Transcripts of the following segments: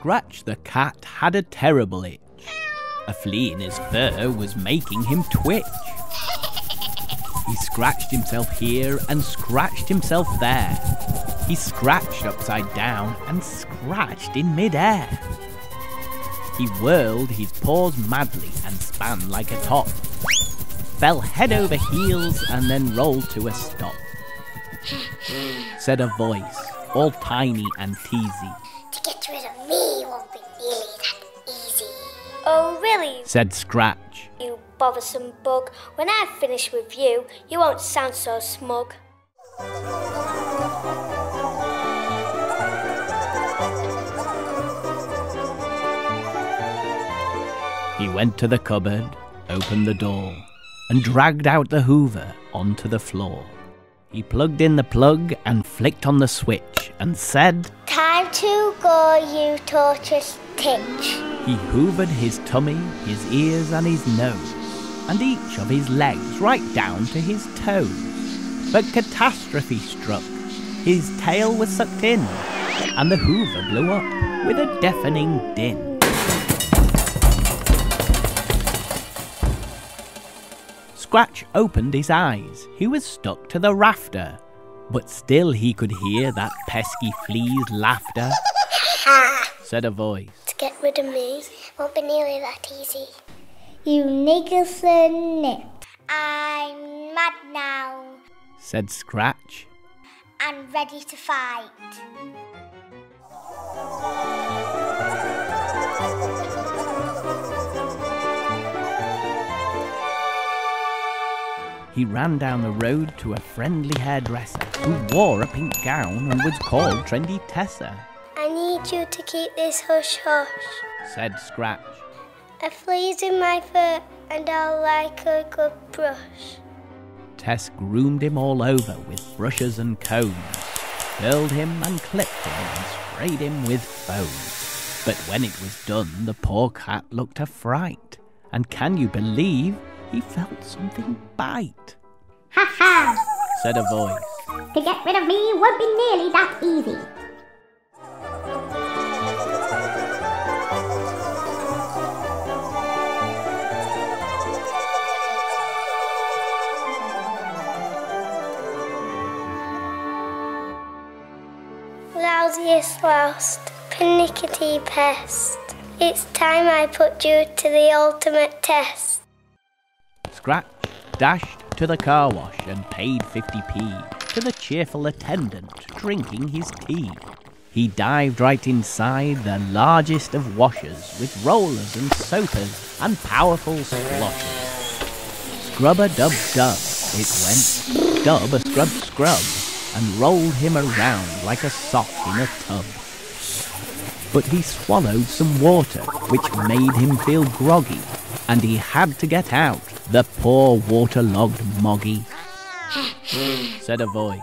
Scratch the cat had a terrible itch. A flea in his fur was making him twitch. He scratched himself here and scratched himself there. He scratched upside down and scratched in mid-air. He whirled his paws madly and span like a top, fell head over heels and then rolled to a stop. Said a voice, all tiny and teasy. To get rid of me won't be nearly that easy. Oh, really? Said Scratch. You bothersome bug. When I've finished with you, you won't sound so smug. He went to the cupboard, opened the door, and dragged out the Hoover onto the floor. He plugged in the plug and flicked on the switch and said, Time to go, you tortuous titch. He hoovered his tummy, his ears and his nose, and each of his legs right down to his toes. But catastrophe struck. His tail was sucked in, and the Hoover blew up with a deafening din. Scratch opened his eyes. He was stuck to the rafter, but still he could hear that pesky flea's laughter. Said a voice. To get rid of me won't be nearly that easy. You niggerson nip. I'm mad now. Said Scratch. And ready to fight. He ran down the road to a friendly hairdresser who wore a pink gown and was called Trendy Tessa. I need you to keep this hush-hush. Said Scratch. A flea's in my fur and I'll like a good brush. Tess groomed him all over with brushes and combs, curled him and clipped him and sprayed him with foam. But when it was done, the poor cat looked a fright, and can you believe he felt something bite? Ha ha! Said a voice. To get rid of me won't be nearly that easy. Lousiest loust, pernickety pest. It's time I put you to the ultimate test. Scratch dashed to the car wash and paid 50p to the cheerful attendant drinking his tea. He dived right inside the largest of washers with rollers and soapers and powerful sploshers. Scrub-a-dub-dub, it went, dub-a-scrub-scrub, and rolled him around like a sock in a tub. But he swallowed some water, which made him feel groggy, and he had to get out, the poor waterlogged moggy. Said a voice.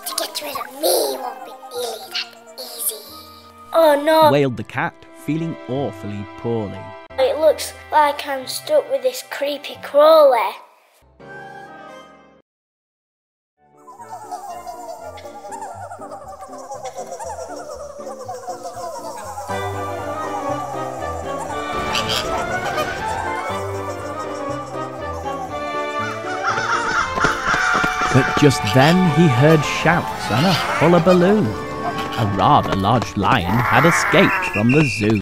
To get rid of me won't be nearly that easy. Oh no! Wailed the cat, feeling awfully poorly. It looks like I'm stuck with this creepy crawler. But just then he heard shouts and a hullabaloo. A rather large lion had escaped from the zoo.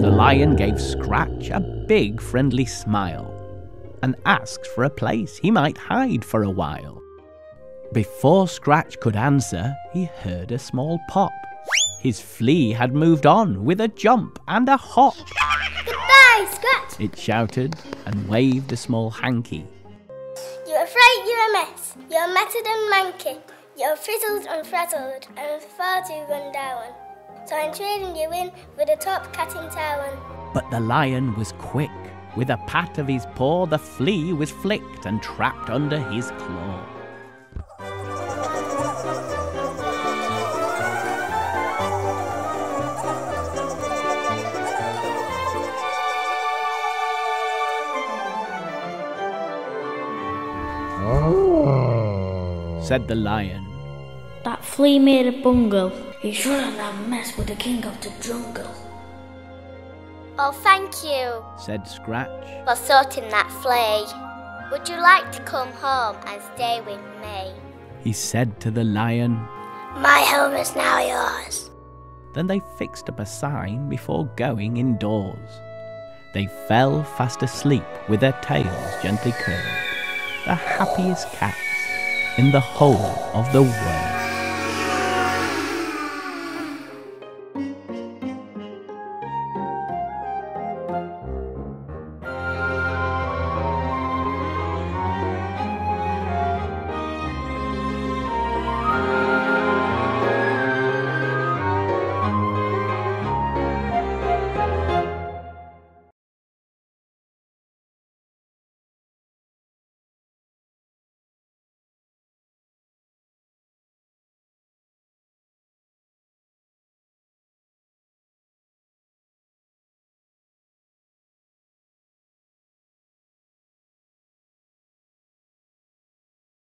The lion gave Scratch a big friendly smile and asked for a place he might hide for a while. Before Scratch could answer, he heard a small pop. His flea had moved on with a jump and a hop. Goodbye, Scratch! It shouted and waved a small hanky. You're afraid you're a mess. You're matted and manky. You're frizzled and frazzled and far too run down. So I'm trading you in with a top cat in town. But the lion was quick. With a pat of his paw, the flea was flicked and trapped under his claw. Said the lion. That flea made a bungle You shouldn't have messed with the king of the jungle. Oh, thank you said Scratch. for sorting that flea. Would you like to come home and stay with me? He said to the lion. My home is now yours. Then they fixed up a sign before going indoors. They fell fast asleep with their tails gently curled, the happiest cats in the whole of the world.